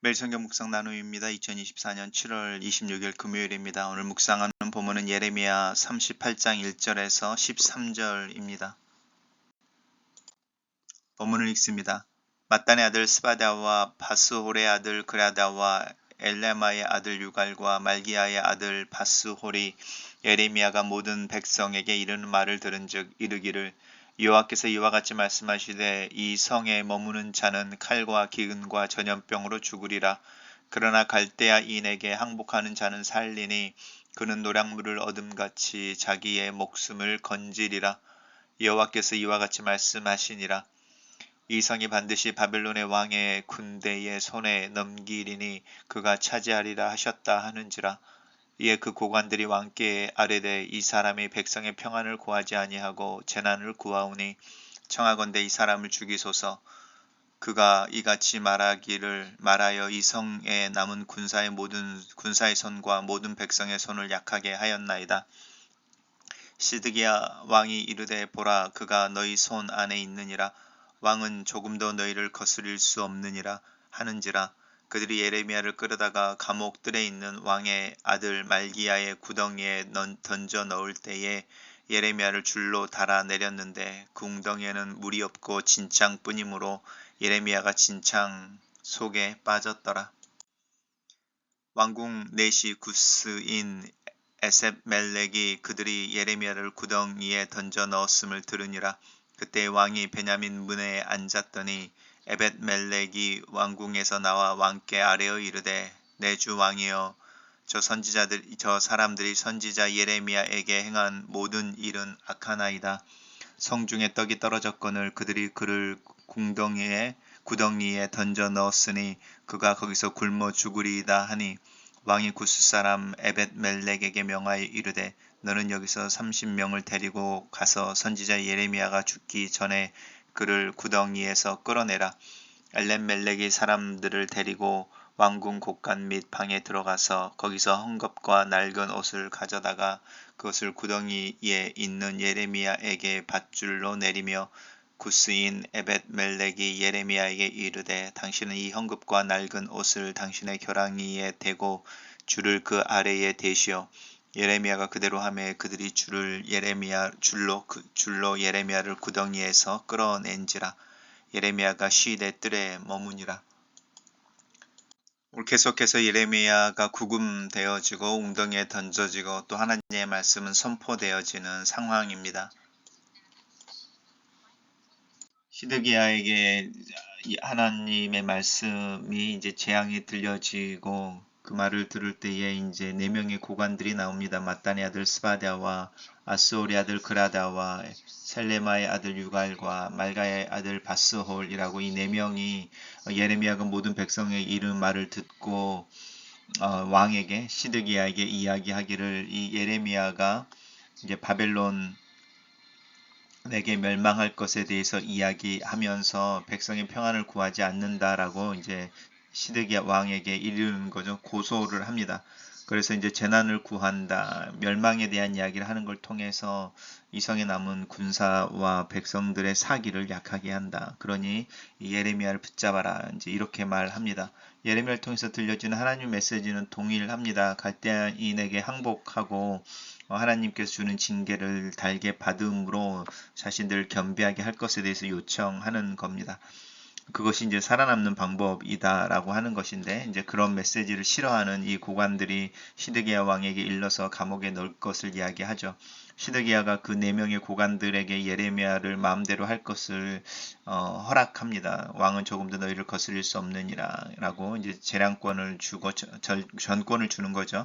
매일 성경 묵상 나눔입니다. 2024년 7월 26일 금요일입니다. 오늘 묵상하는 본문은 예레미야 38장 1절에서 13절입니다. 본문을 읽습니다. mat단의 아들 스바다와 바스홀의 아들 그라다와 엘레마의 아들 유갈과 말기야의 아들 바스홀이 예레미야가 모든 백성에게 이르는 말을 들은즉 이르기를 여호와께서 이와 같이 말씀하시되 이 성에 머무는 자는 칼과 기근과 전염병으로 죽으리라. 그러나 갈대아인에게 항복하는 자는 살리니 그는 노량물을 얻음같이 자기의 목숨을 건지리라. 여호와께서 이와 같이 말씀하시니라. 이 성이 반드시 바벨론의 왕의 군대의 손에 넘기리니 그가 차지하리라 하셨다 하는지라. 이에 그 고관들이 왕께 아뢰되 이 사람이 백성의 평안을 구하지 아니하고 재난을 구하오니 청하건대 이 사람을 죽이소서. 그가 이같이 말하여 이 성에 남은 군사의 손과 모든 백성의 손을 약하게 하였나이다. 시드기야 왕이 이르되 보라 그가 너희 손 안에 있느니라. 왕은 조금도 너희를 거스릴 수 없느니라 하는지라. 그들이 예레미야를 끌어다가 감옥들에 있는 왕의 아들 말기야의 구덩이에 던져 넣을 때에 예레미야를 줄로 달아 내렸는데 그 웅덩이에는 물이 없고 진창뿐이므로 예레미야가 진창 속에 빠졌더라. 왕궁 내시 구스인 에셋멜렉이 그들이 예레미야를 구덩이에 던져 넣었음을 들으니라. 그때 왕이 베냐민 문에 앉았더니 에벳멜렉이 왕궁에서 나와 왕께 아뢰어 이르되 내 주 왕이여 저 사람들이 선지자 예레미야에게 행한 모든 일은 악하나이다. 성중에 떡이 떨어졌거늘 그들이 그를 구덩이에 던져 넣었으니 그가 거기서 굶어 죽으리이다 하니 왕이 구스 사람 에벳멜렉에게 명하여 이르되 너는 여기서 30명을 데리고 가서 선지자 예레미야가 죽기 전에 그를 구덩이에서 끌어내라. 엘렘멜렉이 사람들을 데리고 왕궁 곳간 및 방에 들어가서 거기서 헝겊과 낡은 옷을 가져다가 그것을 구덩이에 있는 예레미야에게 밧줄로 내리며 구스인 에벳멜렉이 예레미야에게 이르되 당신은 이 헝겊과 낡은 옷을 당신의 겨랑이에 대고 줄을 그 아래에 대시오. 예레미야가 그대로 하매 그들이 줄로 예레미야를 구덩이에서 끌어낸지라. 예레미야가 시대 뜰에 머무니라. 오늘 계속해서 예레미야가 구금되어지고 웅덩이에 던져지고 또 하나님의 말씀은 선포되어지는 상황입니다. 시드기야에게 하나님의 말씀이 이제 재앙이 들려지고 그 말을 들을 때에 이제 네 명의 고관들이 나옵니다. mat단의 아들 스바다와 아스올의 아들 그라다와 셀레마의 아들 유갈과 말가의 아들 바스홀이라고 이 네 명이 예레미야가 모든 백성의 이름 말을 듣고 왕에게 시드기야에게 이야기하기를 이 예레미야가 이제 바벨론 내게 멸망할 것에 대해서 이야기하면서 백성의 평안을 구하지 않는다라고 이제 시드기야 왕에게 이르는 거죠. 고소를 합니다. 그래서 이제 재난을 구한다, 멸망에 대한 이야기를 하는 걸 통해서 이성에 남은 군사와 백성들의 사기를 약하게 한다. 그러니 예레미야를 붙잡아라. 이제 이렇게 말합니다. 예레미야를 통해서 들려주는 하나님 메시지는 동일합니다. 갈대아인에게 항복하고 하나님께서 주는 징계를 달게 받음으로 자신들을 겸비하게 할 것에 대해서 요청하는 겁니다. 그것이 이제 살아남는 방법이다라고 하는 것인데 이제 그런 메시지를 싫어하는 이 고관들이 시드기야 왕에게 일러서 감옥에 넣을 것을 이야기하죠. 시드기야가 그 네 명의 고관들에게 예레미야를 마음대로 할 것을 허락합니다. 왕은 조금도 너희를 거스릴 수 없느니라라고 이제 재량권을 주고 전권을 주는 거죠.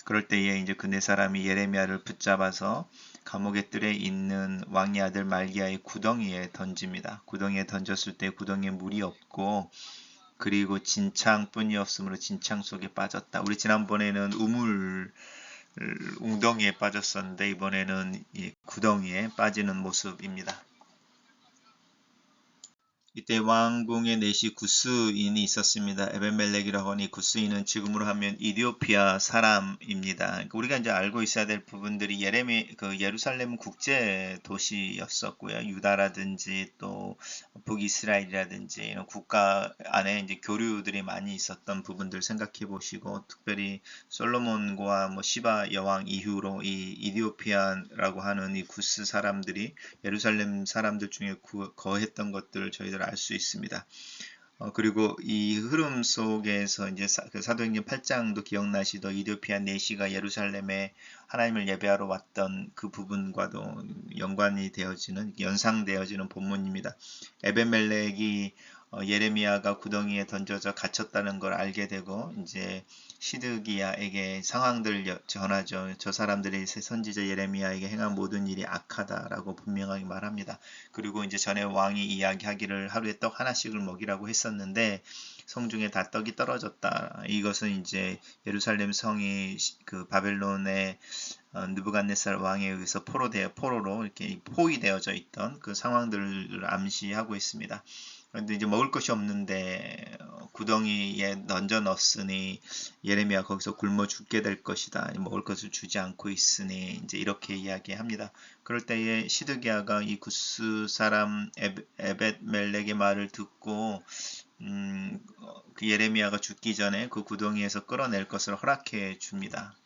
그럴 때에 이제 그 네 사람이 예레미야를 붙잡아서 감옥의 뜰에 있는 왕의 아들 말기야의 구덩이에 던집니다. 구덩이에 던졌을 때 구덩이에 물이 없고 그리고 진창뿐이었으므로 진창 속에 빠졌다. 우리 지난번에는 웅덩이에 빠졌었는데 이번에는 이 구덩이에 빠지는 모습입니다. 이때 왕궁의 내시 구스인이 있었습니다. 에벤멜렉이라고 하니 구스인은 지금으로 하면 이디오피아 사람입니다. 그러니까 우리가 이제 알고 있어야 될 부분들이 예루살렘은 국제 도시였었고요. 유다라든지 또 북이스라엘이라든지 이런 국가 안에 이제 교류들이 많이 있었던 부분들 생각해 보시고, 특별히 솔로몬과 뭐 시바 여왕 이후로 이 이디오피아라고 하는 이 구스 사람들이 예루살렘 사람들 중에 거했던 것들을 저희들 알 수 있습니다. 그리고 이 흐름 속에서 이제 사도행전 8장도 기억나시더 이디오피아 내시가 예루살렘에 하나님을 예배하러 왔던 그 부분과도 연관이 되어지는 연상되어지는 본문입니다. 에벤멜렉이 예레미야가 구덩이에 던져져 갇혔다는 걸 알게 되고 이제 시드기야에게 상황들을 전하죠. 저 사람들이 선지자 예레미야에게 행한 모든 일이 악하다라고 분명하게 말합니다. 그리고 이제 전에 왕이 이야기하기를 하루에 떡 하나씩을 먹이라고 했었는데 성중에 다 떡이 떨어졌다. 이것은 이제 예루살렘 성이 그 바벨론의 느부갓네살 왕에 의해서 포로로 이렇게 포위되어져 있던 그 상황들을 암시하고 있습니다. 그런데 이제 먹을 것이 없는데 구덩이에 던져 넣었으니 예레미야 거기서 굶어 죽게 될 것이다. 먹을 것을 주지 않고 있으니 이제 이렇게 이야기합니다. 그럴 때에 시드기야가 이 구스 사람 에벳멜렉의 말을 듣고 그 예레미야가 죽기 전에 그 구덩이에서 끌어낼 것을 허락해 줍니다.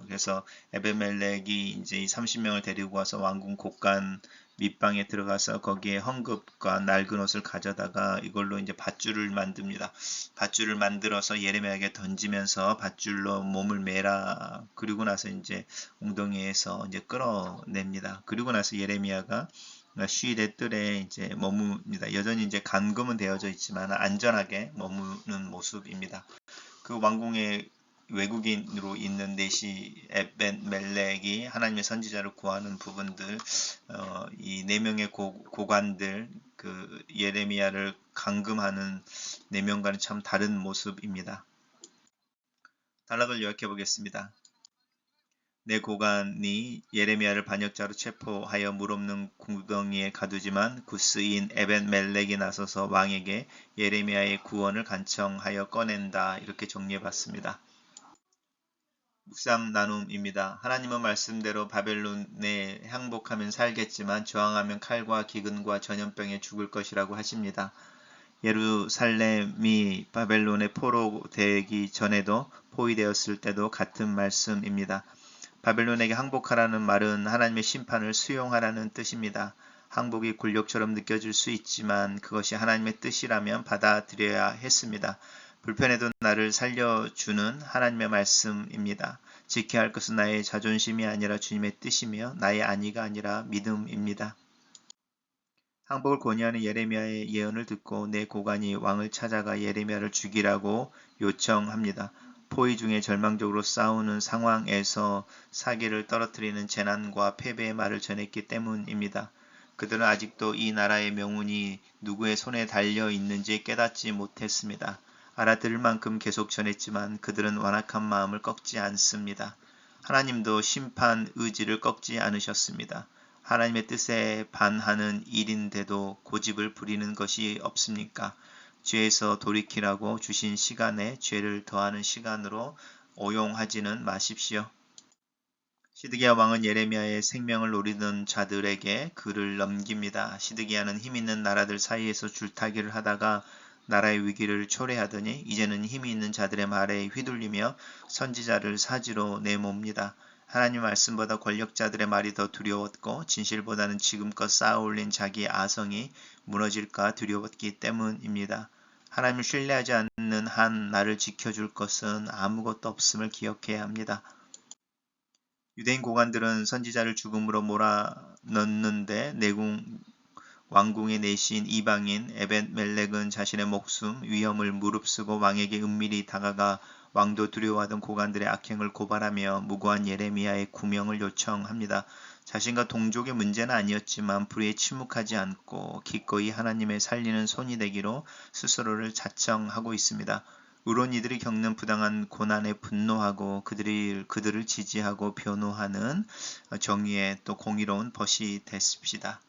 그래서 에베멜렉이 이제 이 30명을 데리고 와서 왕궁 곡간 밑방에 들어가서 거기에 헝겊과 낡은 옷을 가져다가 이걸로 이제 밧줄을 만듭니다. 밧줄을 만들어서 예레미야에게 던지면서 밧줄로 몸을 매라. 그리고 나서 이제 웅덩이에서 이제 끌어냅니다. 그리고 나서 예레미야가 쉬대 뜰에 이제 머뭅니다. 여전히 이제 감금은 되어져 있지만 안전하게 머무는 모습입니다. 그 왕궁에 외국인으로 있는 네시 에벤멜렉이 하나님의 선지자를 구하는 부분들, 이 네 명의 고관들, 그 예레미야를 감금하는 네 명과는 참 다른 모습입니다. 단락을 요약해 보겠습니다. 내 고관이 예레미야를 반역자로 체포하여 물없는 구덩이에 가두지만 구스인 에벤멜렉이 나서서 왕에게 예레미야의 구원을 간청하여 꺼낸다. 이렇게 정리해봤습니다. 묵상 나눔입니다. 하나님은 말씀대로 바벨론에 항복하면 살겠지만 저항하면 칼과 기근과 전염병에 죽을 것이라고 하십니다. 예루살렘이 바벨론의 포로 되기 전에도 포위되었을 때도 같은 말씀입니다. 바벨론에게 항복하라는 말은 하나님의 심판을 수용하라는 뜻입니다. 항복이 굴욕처럼 느껴질 수 있지만 그것이 하나님의 뜻이라면 받아들여야 했습니다. 불편해도 나를 살려주는 하나님의 말씀입니다. 지켜야 할 것은 나의 자존심이 아니라 주님의 뜻이며 나의 안위가 아니라 믿음입니다. 항복을 권유하는 예레미야의 예언을 듣고 내 고관이 왕을 찾아가 예레미야를 죽이라고 요청합니다. 포위 중에 절망적으로 싸우는 상황에서 사기를 떨어뜨리는 재난과 패배의 말을 전했기 때문입니다. 그들은 아직도 이 나라의 명운이 누구의 손에 달려 있는지 깨닫지 못했습니다. 알아들을 만큼 계속 전했지만 그들은 완악한 마음을 꺾지 않습니다. 하나님도 심판 의지를 꺾지 않으셨습니다. 하나님의 뜻에 반하는 일인데도 고집을 부리는 것이 없습니까? 죄에서 돌이키라고 주신 시간에 죄를 더하는 시간으로 오용하지는 마십시오. 시드기야 왕은 예레미야의 생명을 노리던 자들에게 글을 넘깁니다. 시드기야는 힘 있는 나라들 사이에서 줄타기를 하다가 나라의 위기를 초래하더니 이제는 힘이 있는 자들의 말에 휘둘리며 선지자를 사지로 내몹니다. 하나님 말씀보다 권력자들의 말이 더 두려웠고 진실보다는 지금껏 쌓아올린 자기의 아성이 무너질까 두려웠기 때문입니다. 하나님을 신뢰하지 않는 한 나를 지켜줄 것은 아무것도 없음을 기억해야 합니다. 유대인 고관들은 선지자를 죽음으로 몰아넣는데 왕궁의 내신 이방인 에벤멜렉은 자신의 목숨 위험을 무릅쓰고 왕에게 은밀히 다가가 왕도 두려워하던 고관들의 악행을 고발하며 무고한 예레미야의 구명을 요청합니다. 자신과 동족의 문제는 아니었지만 불의에 침묵하지 않고 기꺼이 하나님의 살리는 손이 되기로 스스로를 자청하고 있습니다. 의로운 이들이 겪는 부당한 고난에 분노하고 그들을 지지하고 변호하는 정의의 또 공의로운 벗이 되십시다.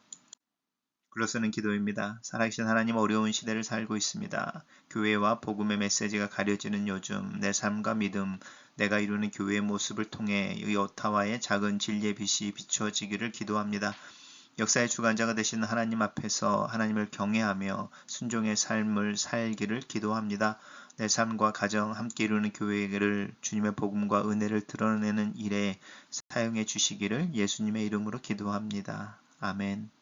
글로서는 기도입니다. 살아계신 하나님, 어려운 시대를 살고 있습니다. 교회와 복음의 메시지가 가려지는 요즘 내 삶과 믿음, 내가 이루는 교회의 모습을 통해 이 오타와의 작은 진리의 빛이 비추어지기를 기도합니다. 역사의 주관자가 되시는 하나님 앞에서 하나님을 경외하며 순종의 삶을 살기를 기도합니다. 내 삶과 가정 함께 이루는 교회를 주님의 복음과 은혜를 드러내는 일에 사용해 주시기를 예수님의 이름으로 기도합니다. 아멘.